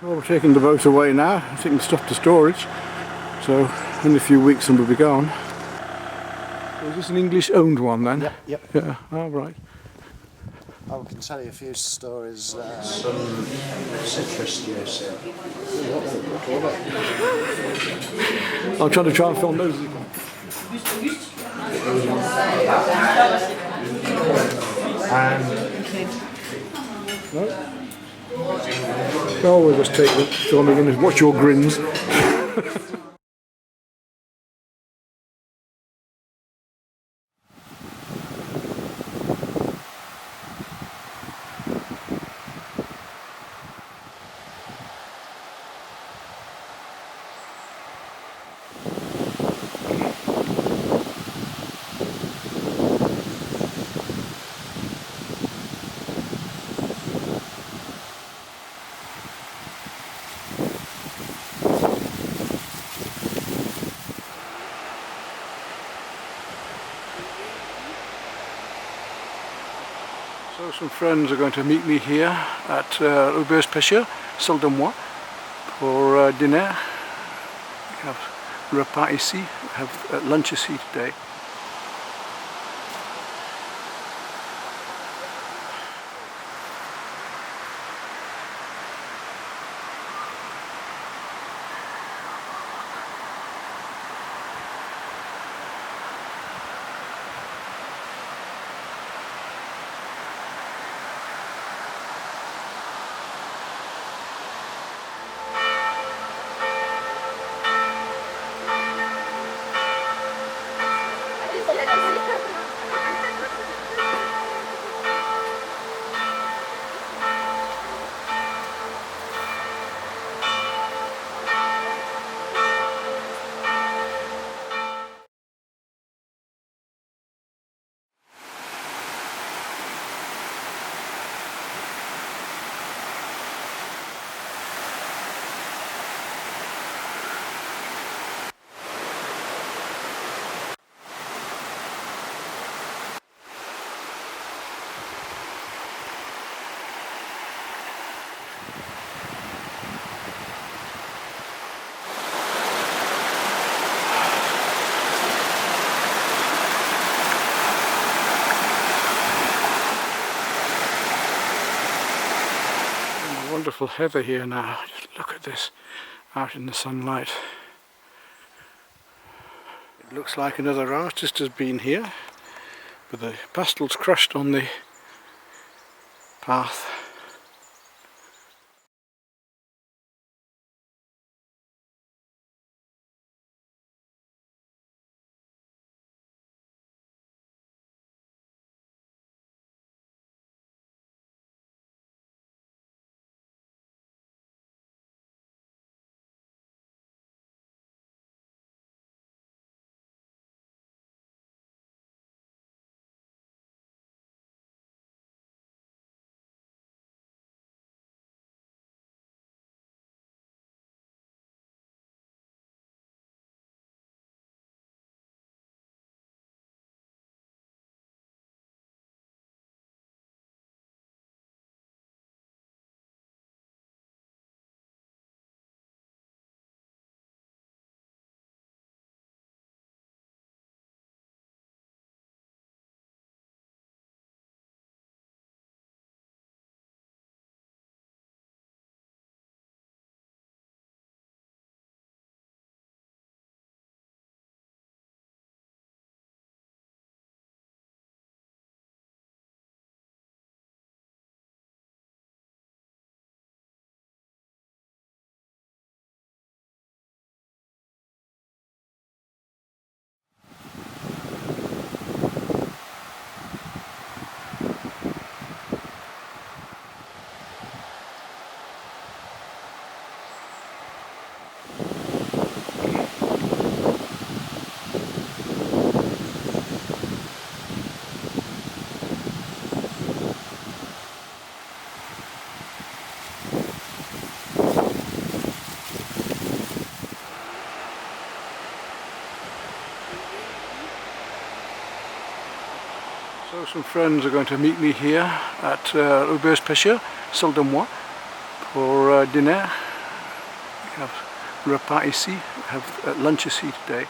Well, we're taking the boat away now, taking stuff to storage, so in a few weeks and we'll be gone. So is this an English owned one then? Yep. Yeah, all right. I can tell you a few stories. Some citrus juice. I'm trying to film those. And No? Oh, we'll just take the filming and watch your grins. So some friends are going to meet me here at Celle Dunoise pour dîner. We have repas ici, we have lunch ici today. Wonderful heather here now. Just look at this out in the sunlight. It looks like another artist has been here, with the pastels crushed on the path. So some friends are going to meet me here at Celle Dunoise pour dîner. have repas ici, have lunch ici today.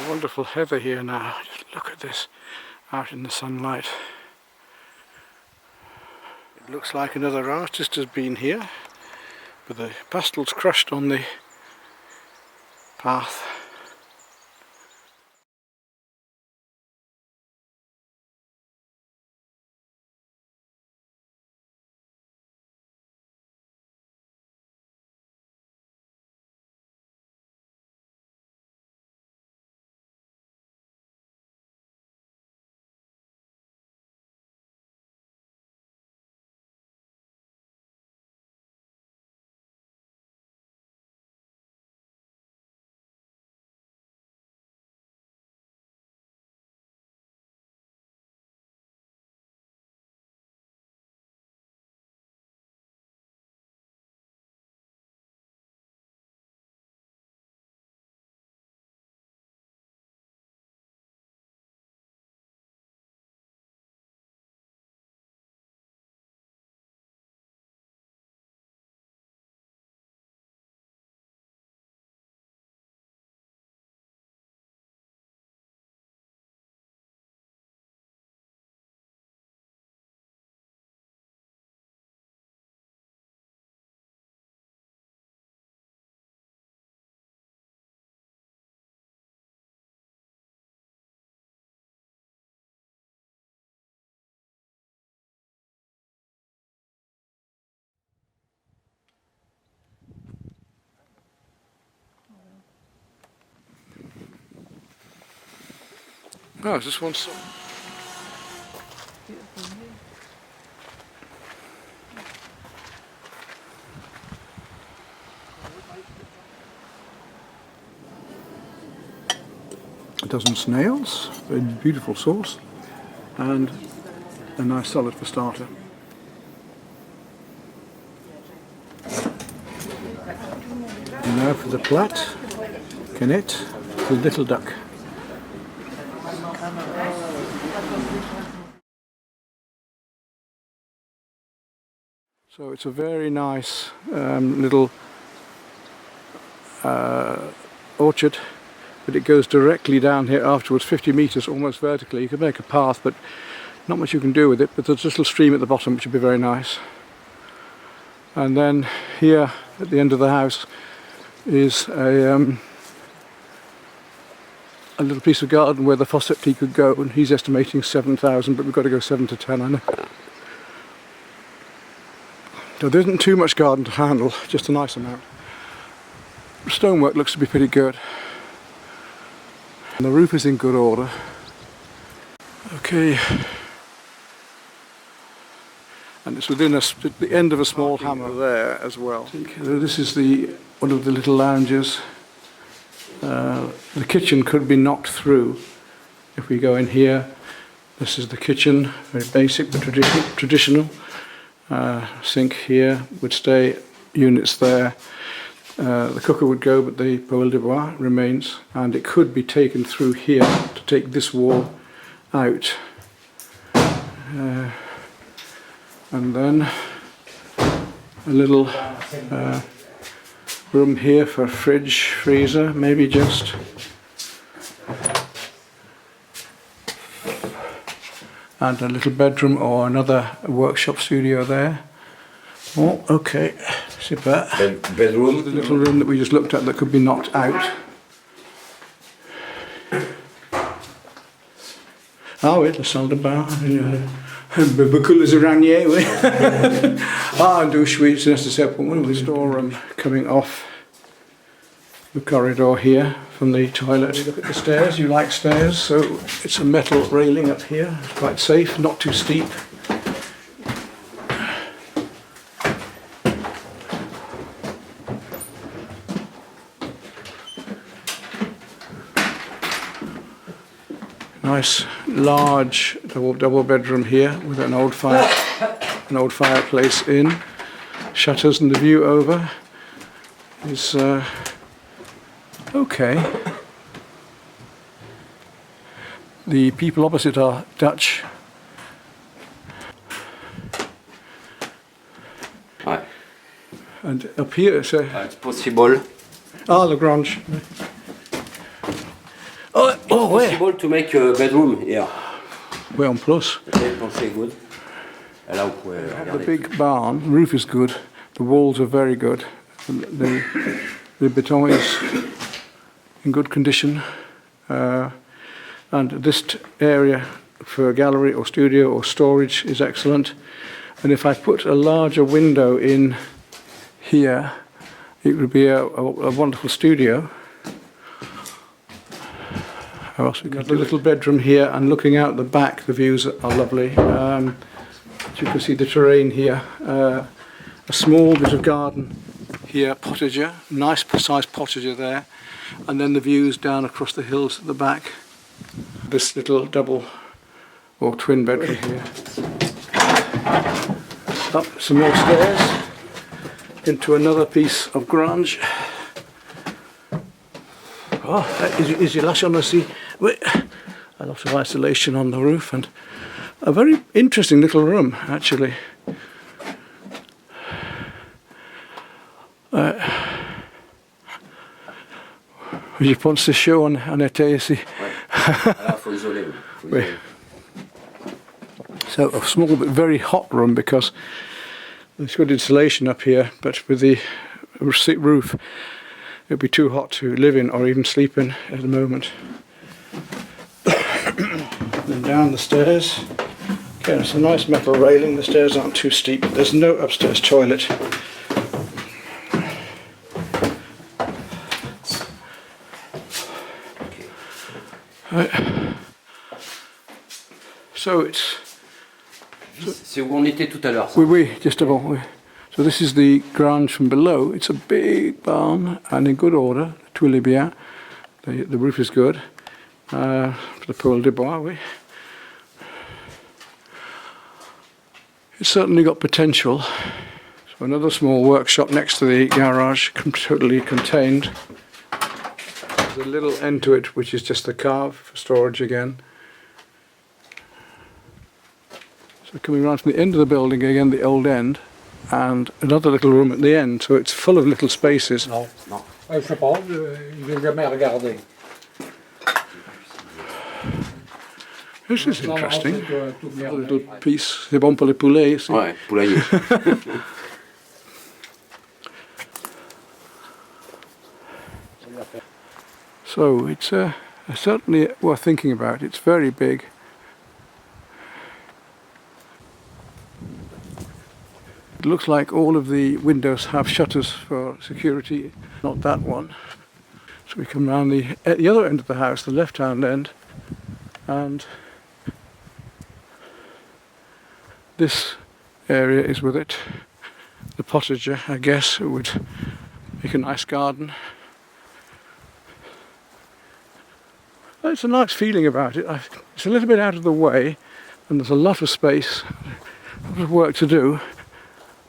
Wonderful heather here now. Just look at this out in the sunlight. It looks like another artist has been here, but the pastel's crushed on the path. Oh, is this one so? A dozen snails, a beautiful sauce, and a nice salad for starter. And now for the plat, canette, the little duck. So it's a very nice little orchard, but it goes directly down here afterwards, 50 metres almost vertically. You could make a path, but not much you can do with it, but there's a little stream at the bottom which would be very nice. And then here at the end of the house is a little piece of garden where the faucetterie could go, and he's estimating 7,000, but we've got to go 7 to 10, I know. So there isn't too much garden to handle, just a nice amount. Stonework looks to be pretty good. And the roof is in good order. Okay. And it's within the end of a small hammer there as well. This is one of the little lounges. The kitchen could be knocked through if we go in here. This is the kitchen, very basic but traditional. Sink here would stay, units there. The cooker would go, but the poêle de bois remains, and it could be taken through here to take this wall out. And then a little room here for fridge, freezer, maybe just. And a little bedroom or another workshop studio there. Oh, okay, super. Bedroom. The little room that we just looked at that could be knocked out. Ah oui, la salle de bain. Beaucoup les araignées, oui. Ah, douche, oui, c'est nécessaire pour moi. The storeroom coming off the corridor here from the toilet. You look at the stairs, you like stairs, so it's a metal railing up here. It's quite safe, not too steep. Nice large double bedroom here with an old fireplace in, shutters, and the view over is okay. The people opposite are Dutch. Ouais. And up here, so It's possible. La Grange. Oh, where? Possible to make a bedroom here. Way on plus. Okay, pensez good. Et là, vous pouvez The regarder. big barn, roof is good, the walls are very good, and the beton is in good condition, and this area for a gallery or studio or storage is excellent. And if I put a larger window in here, it would be a wonderful studio. How else we got a little bedroom here, and looking out the back, the views are lovely. You can see the terrain here. A small bit of garden here, potager, nice precise potager there, and then the views down across the hills at the back. This little double or twin bedroom here. Up some more stairs into another piece of grange. Oh, is your lash on the sea? A lot of isolation on the roof, and a very interesting little room actually. Je pense c'est chaud en été ici. Là, faut isoler. Faut Oui. isoler. So a small but very hot room because there's good insulation up here, but with the roof it'd be too hot to live in or even sleep in at the moment. Then down the stairs. Okay, it's a nice metal railing. The stairs aren't too steep. There's no upstairs toilet. So it's C'est où on était tout à l'heure. oui, just about. So this is the grange from below. It's a big barn and in good order. Tout est bien. The roof is good. The poêle de bois, oui. It's certainly got potential. So another small workshop next to the garage, totally contained. There's a little end to it, which is just the carve for storage again. So coming around from the end of the building again, the old end, and another little room at the end. So it's full of little spaces. Non, non. Je sais pas, je n'ai jamais regardé. This is interesting. Tout A bien. little piece. C'est bon pour les poulets ici. Ouais, poulailler. So it's certainly worth thinking about. It's very big. It looks like all of the windows have shutters for security, not that one. So we come around at the other end of the house, the left-hand end, and this area is with it. The potager, I guess, it would make a nice garden. It's a nice feeling about it. It's a little bit out of the way, and there's a lot of space, a lot of work to do,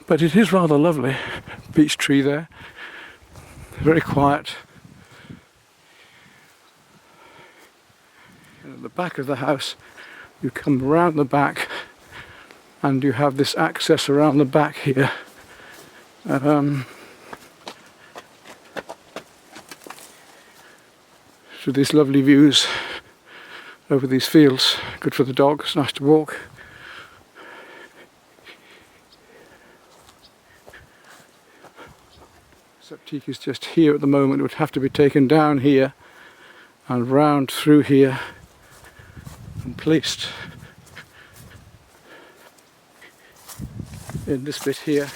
but it is rather lovely. Beech tree there, very quiet. And at the back of the house, you come round the back, and you have this access around the back here. To these lovely views over these fields. Good for the dog, it's nice to walk. Septique is just here at the moment. It would have to be taken down here and round through here and placed in this bit here.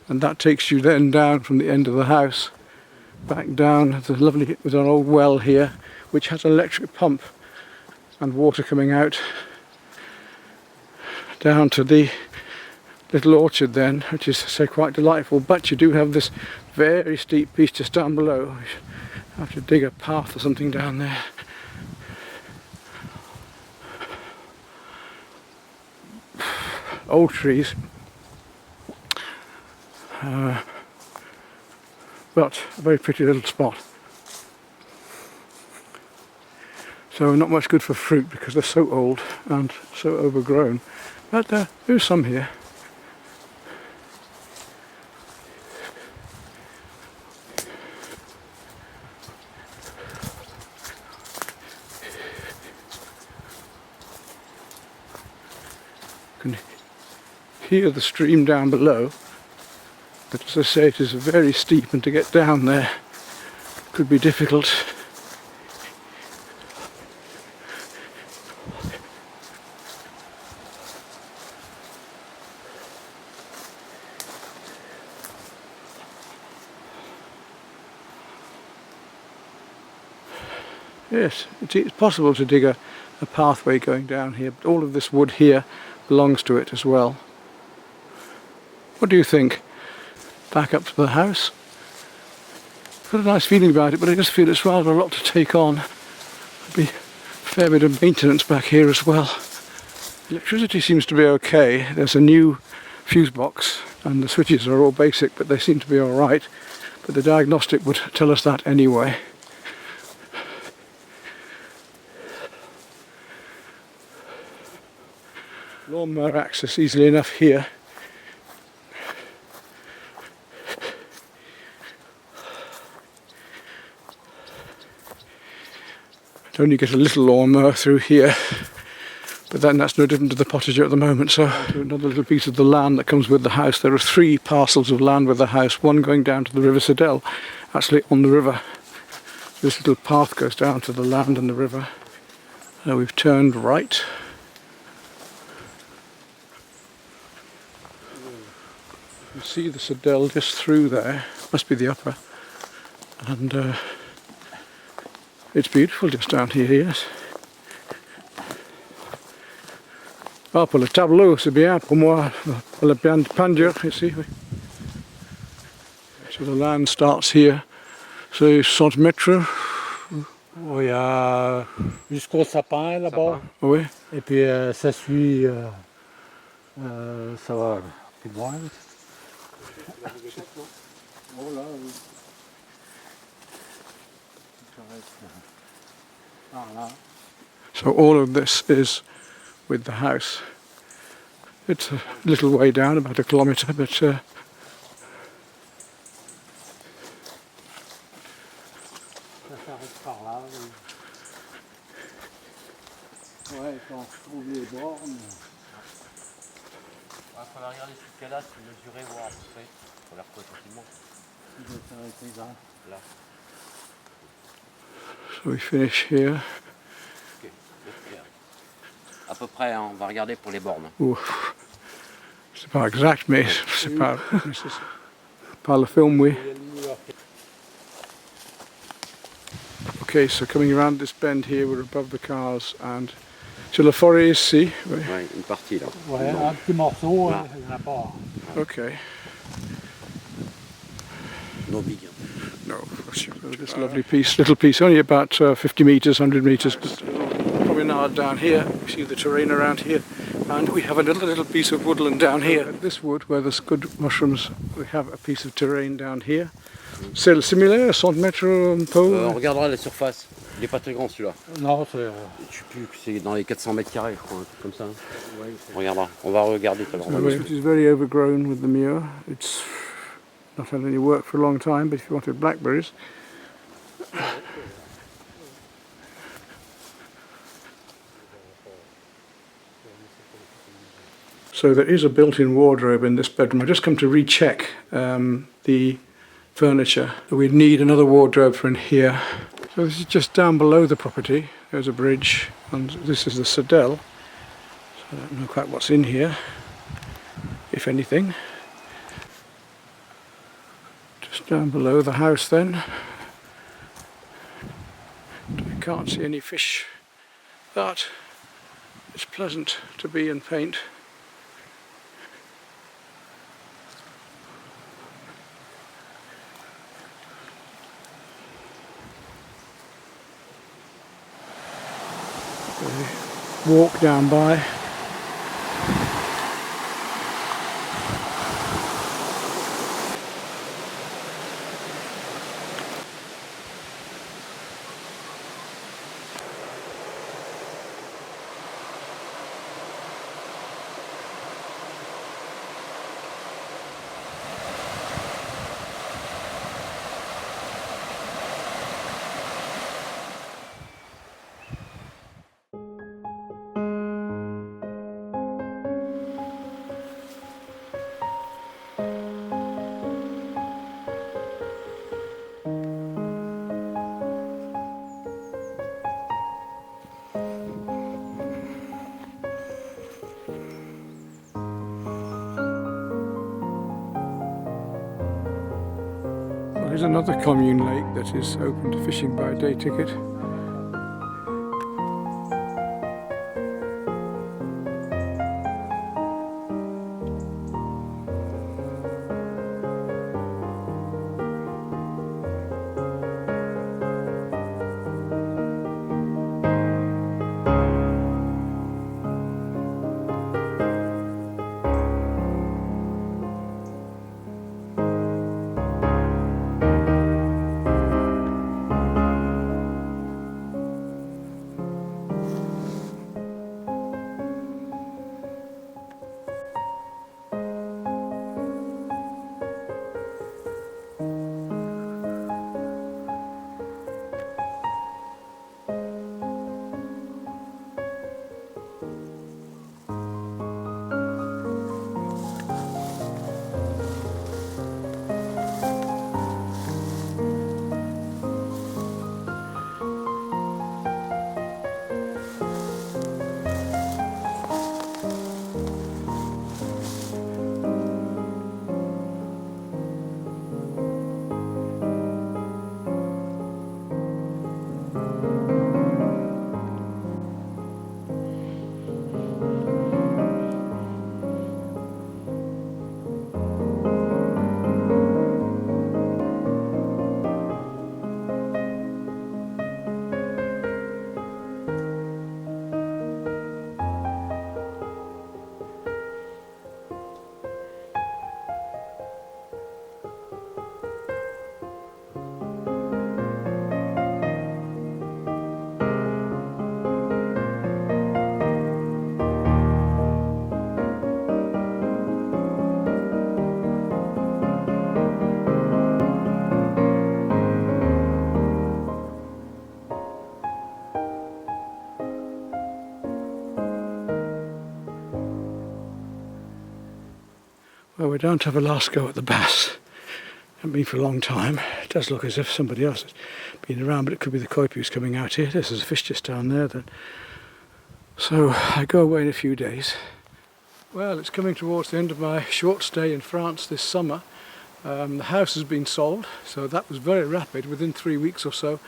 And that takes you then down from the end of the house back down. There's an old well here which has an electric pump and water coming out down to the little orchard then, which is, say, quite delightful. But you do have this very steep piece just down below. You have to dig a path or something down there. Old trees. But a very pretty little spot. So not much good for fruit because they're so old and so overgrown. But there's some here. You can hear the stream down below. But as I say, it is very steep, and to get down there could be difficult. Yes, it's possible to dig a pathway going down here, but all of this wood here belongs to it as well. What do you think? Back up to the house. Got a nice feeling about it, but I just feel it's rather a lot to take on. There'll be a fair bit of maintenance back here as well. Electricity seems to be okay. There's a new fuse box and the switches are all basic, but they seem to be alright. But the diagnostic would tell us that anyway. Lawnmower access easily enough here. Only get a little lawnmower through here, but then that's no different to the potager at the moment. So another little piece of the land that comes with the house. There are 3 parcels of land with the house, one going down to the river Sedelle, actually on the river. This little path goes down to the land and the river. Now we've turned right. You can see the Sedelle just through there, must be the upper, and it's beautiful just down here, yes. Ah, pour le tableau, c'est bien pour moi, pour la peinture ici. Oui. So the land starts here, c'est 60 mètres. Oui, jusqu'au sapin là-bas. Oui. Et puis ça suit, ça va plus loin. Oh là, oui. So all of this is with the house. It's a little way down, about a kilometre, but Ça s'arrête par là. Ouais, quand je trouve les bornes. Il faudra regarder ce cas-là, c'est mesurer, voir à peu près. Pour la retrouver facilement. Il doit s'arrêter là. Là. so we finish here. Ok. À peu près, hein, on va regarder pour les bornes. Ouf. C'est pas exact, mais c'est pas par le film, oui. Okay, so coming around this bend here, we're above the cars, and sur la forêt ici. Oui. Ouais, une partie là. Ouais, un petit morceau, il n'y en a pas. Okay. No big. No, so this lovely piece, little piece, only about 50 metres, 100 metres, but probably an hour down here. You see the terrain around here, and we have a little piece of woodland down here. This wood, where there's good mushrooms, we have a piece of terrain down here. C'est similaire, 100 mètres un peu. On regardera la surface. Il est pas très grand celui-là. Non, c'est... Je sais plus, c'est dans les 400 mètres carrés, je crois, un truc comme ça. On regardera, on va regarder tout à l'heure. Which is very overgrown with the manure. It's not had any work for a long time, but if you wanted blackberries. So there is a built-in wardrobe in this bedroom. I've just come to recheck the furniture. We need another wardrobe for in here. So this is just down below the property. There's a bridge, and this is the Sedelle. So I don't know quite what's in here, if anything. Just down below the house then. I can't see any fish, but it's pleasant to be and paint. Walk down by. There's another commune lake that is open to fishing by a day ticket. Well, we're down to have a last go at the bass. Haven't been for a long time. It does look as if somebody else has been around, but it could be the coipus coming out here. This is a fish just down there then. So I go away in a few days. Well, it's coming towards the end of my short stay in France this summer. The house has been sold, so that was very rapid, within 3 weeks or so.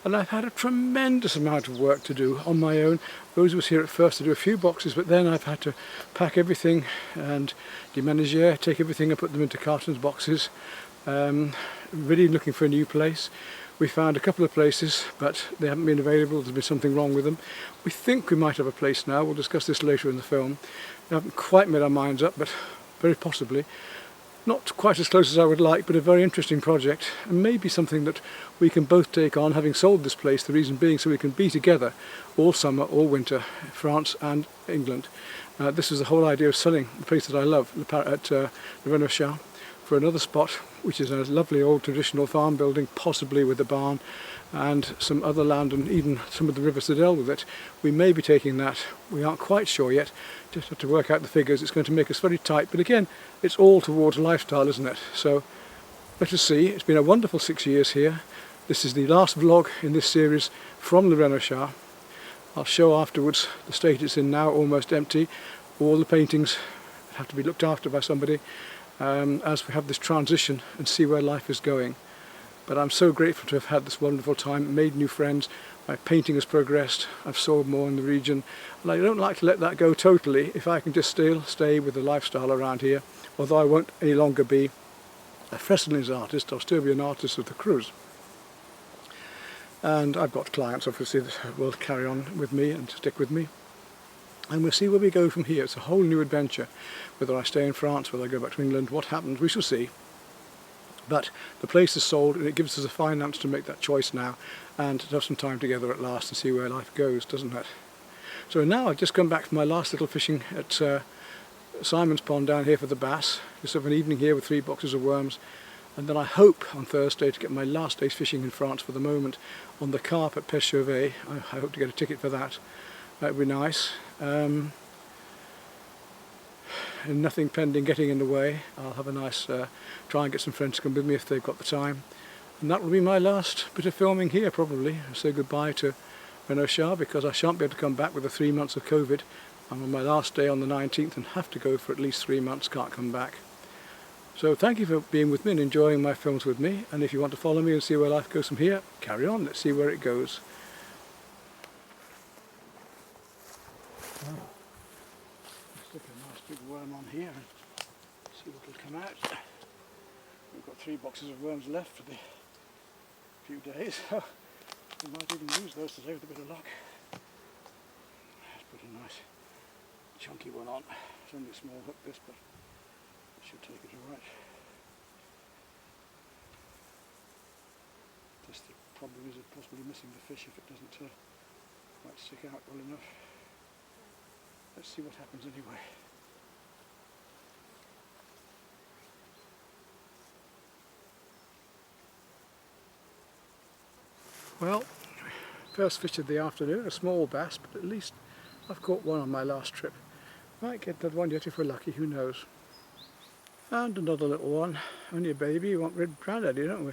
And I've had a tremendous amount of work to do on my own. Rose was here at first to do a few boxes, but then I've had to pack everything and déménager, take everything and put them into cartons, boxes. Really looking for a new place. We found a couple of places, but they haven't been available. There's been something wrong with them. We think we might have a place now. We'll discuss this later in the film. We haven't quite made our minds up, but very possibly. Not quite as close as I would like, but a very interesting project, and maybe something that we can both take on, having sold this place, the reason being so we can be together all summer, all winter, France and England. This is the whole idea of selling the place that I love at Renauchat for another spot, which is a lovely old traditional farm building, possibly with a barn and some other land and even some of the river Sedelle with it. We may be taking that, we aren't quite sure yet, just have to work out the figures. It's going to make us very tight, but again, it's all towards lifestyle, isn't it? So let us see. It's been a wonderful 6 years here. This is the last vlog in this series from the Renauchat. I'll show afterwards the state it's in now, almost empty. All the paintings have to be looked after by somebody as we have this transition and see where life is going. But I'm so grateful to have had this wonderful time, made new friends, my painting has progressed, I've sold more in the region, and I don't like to let that go totally if I can just still stay with the lifestyle around here, although I won't any longer be a Fresnel's artist, I'll still be an artist of the Creuse. And I've got clients obviously that will carry on with me and stick with me. And we'll see where we go from here. It's a whole new adventure. Whether I stay in France, whether I go back to England, what happens, we shall see. But the place is sold and it gives us the finance to make that choice now and to have some time together at last and see where life goes, doesn't it? So now I've just come back from my last little fishing at Simon's Pond down here for the bass. Just have an evening here with 3 boxes of worms. And then I hope on Thursday to get my last day's fishing in France for the moment on the carp at Pêche. I hope to get a ticket for that. That would be nice. And nothing pending getting in the way. I'll have a nice try and get some friends to come with me if they've got the time. And that will be my last bit of filming here probably. I'll say goodbye to Renauchat because I shan't be able to come back with the 3 months of COVID. I'm on my last day on the 19th and have to go for at least 3 months, can't come back. So thank you for being with me and enjoying my films with me, and if you want to follow me and see where life goes from here, carry on, let's see where it goes. Stick a nice big worm on here and see what will come out. We've got 3 boxes of worms left for the few days, so we might even use those today with a bit of luck. Let's put a nice chunky one on. It's only a small hook this, but it should take it alright. Just the problem is it possibly missing the fish if it doesn't quite stick out well enough. Let's see what happens anyway. Well, first fish of the afternoon, a small bass, but at least I've caught one on my last trip. Might get that one yet if we're lucky, who knows. And another little one, only a baby, you want red granddaddy, don't we?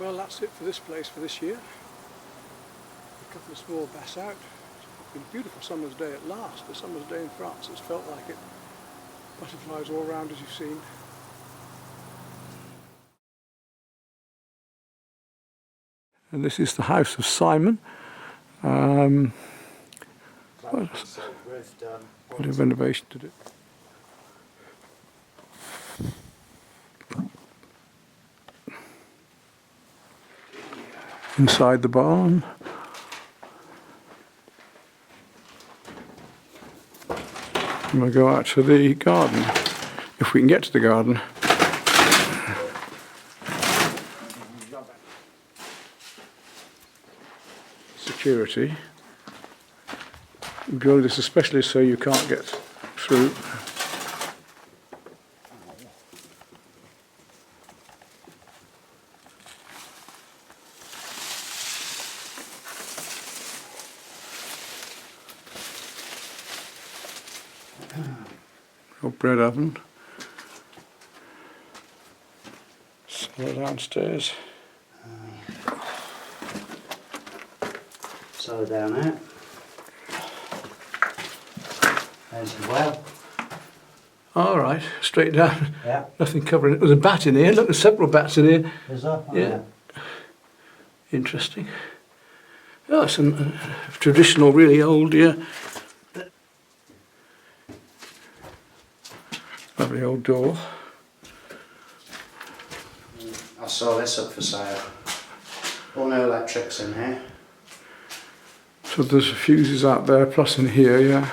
Well, that's it for this place for this year. A couple of small bass out. It's been a beautiful summer's day at last. A summer's day in France. It's felt like it. Butterflies all around as you've seen. And this is the house of Simon. What a renovation to do. Inside the barn. And we'll go out to the garden, if we can get to the garden. Security. We build this especially so you can't get through. Your bread oven. Cellar downstairs. Cellar down there. There's the well. All right, straight down. Yeah. Nothing covering it. There's a bat in here. Look, there's several bats in here. Is there? Oh, Yeah. Interesting. Oh, some traditional, really old, yeah. Lovely old door. I saw this up for sale. All new electrics in here. So there's fuses out there, plus in here, yeah.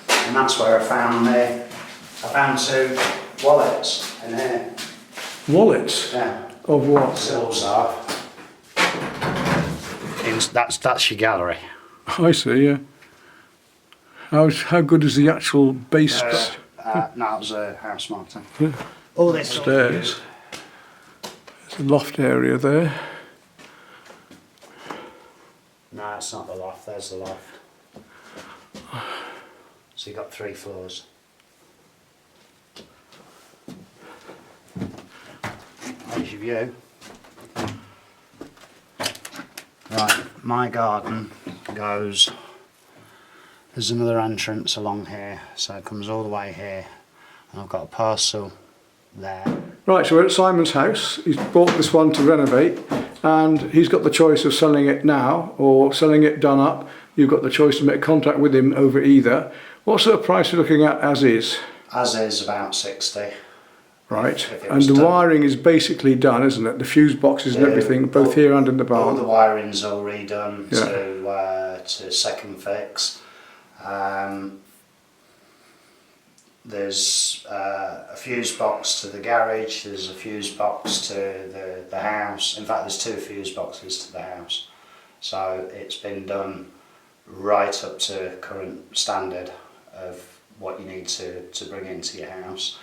And that's where I found 2 wallets in here. Wallets? Yeah. Of what? Sills are. That's your gallery. I see, yeah. How good is the actual base? No, it was a house marketing. All this Stairs. There's a loft area there. No, it's not the loft. There's the loft. So you've got 3 floors. There's your view. Right, my garden goes. There's another entrance along here, so it comes all the way here, and I've got a parcel there. Right, so we're at Simon's house. He's bought this one to renovate, and he's got the choice of selling it now or selling it done up. You've got the choice to make contact with him over either. What sort of price are you looking at as is? As is about 60. Right, If it and was the done. wiring is basically done, isn't it? The fuse boxes and Yeah, everything, both here and in the All the barn. wiring's all redone to second fix. There's a fuse box to the garage, there's a fuse box to the house. In fact, there's 2 fuse boxes to the house. So it's been done right up to current standard of what you need to bring into your house.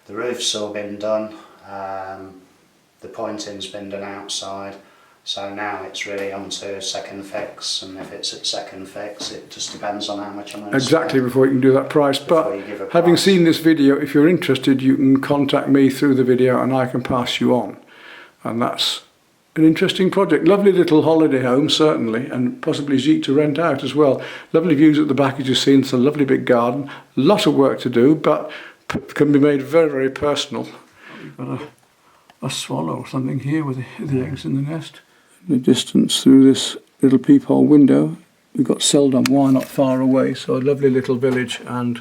The roof's all been done, the pointing's been done outside. So now it's really on to second fix, and if it's at second fix, it just depends on how much I'm going to Exactly, spend. before you can do that price. Before you But give a having price. seen this video, if you're interested, you can contact me through the video and I can pass you on. And that's an interesting project. Lovely little holiday home, certainly, and possibly cheap to rent out as well. Lovely views at the back, as you've seen. It's a lovely big garden. A lot of work to do, but can be made very, very personal. We've got a swallow or something here with the eggs in the nest. In the distance through this little peephole window, we've got Celle Dunoise not far away, so a lovely little village and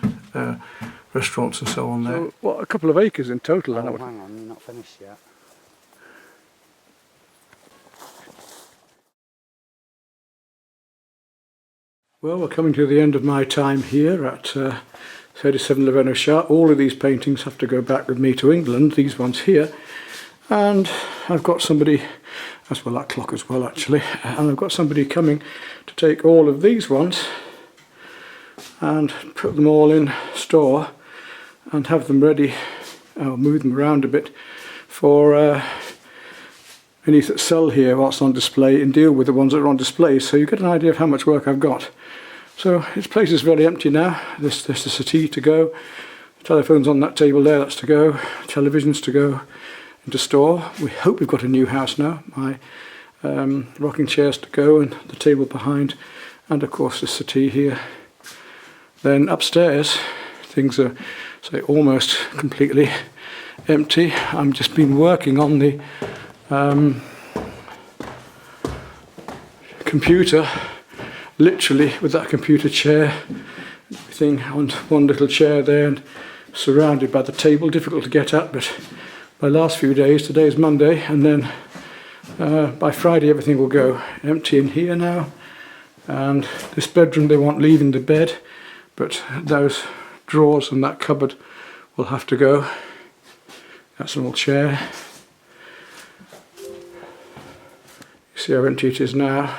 restaurants and so on there. So, what, a couple of acres in total? Oh, hang on, you're not finished yet. Well, we're coming to the end of my time here at 37 Renauchat. All of these paintings have to go back with me to England, these ones here. And I've got somebody, as well that clock as well actually, and I've got somebody coming to take all of these ones and put them all in store and have them ready. I'll move them around a bit for any that sell here whilst on display and deal with the ones that are on display, so you get an idea of how much work I've got. So this place is very empty now. There's the settee to go, the telephone's on that table there, that's to go, televisions to go into store. We hope we've got a new house now. My rocking chairs to go and the table behind, and of course the settee here. Then upstairs things are almost completely empty. I've just been working on the computer, literally with that computer chair, everything on one little chair there and surrounded by the table, difficult to get at, but my last few days, today is Monday, and then by Friday everything will go empty in here now. And this bedroom they want leaving the bed, but those drawers and that cupboard will have to go. That's an old chair. You see how empty it is now.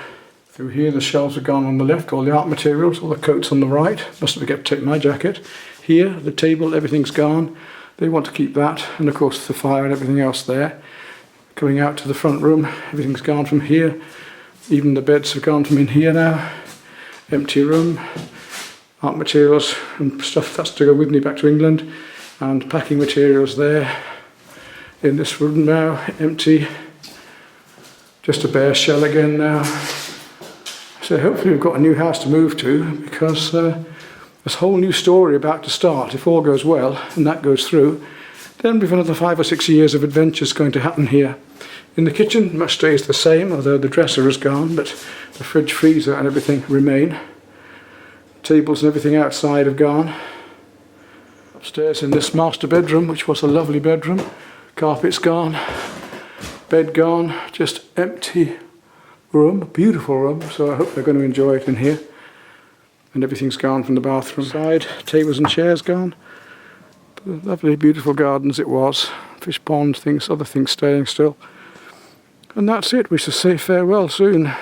Through here the shelves are gone on the left, all the art materials, all the coats on the right. Mustn't forget to take my jacket. Here, the table, everything's gone. They want to keep that, and of course the fire and everything else there. Coming out to the front room, everything's gone from here. Even the beds have gone from in here now. Empty room. Art materials and stuff that's to go with me back to England. And packing materials there. In this room now, empty. Just a bare shell again now. So hopefully we've got a new house to move to, because this whole new story about to start. If all goes well and that goes through, then we've another 5 or 6 years of adventures going to happen here. In the kitchen, much stays the same, although the dresser is gone, but the fridge, freezer and everything remain. Tables and everything outside have gone. Upstairs in this master bedroom, which was a lovely bedroom, carpet's gone, bed gone, just empty room, beautiful room, so I hope they're going to enjoy it in here. And everything's gone from the bathroom side, tables and chairs gone. But lovely, beautiful gardens it was, fish pond, things, other things staying still. And that's it, we shall say farewell soon.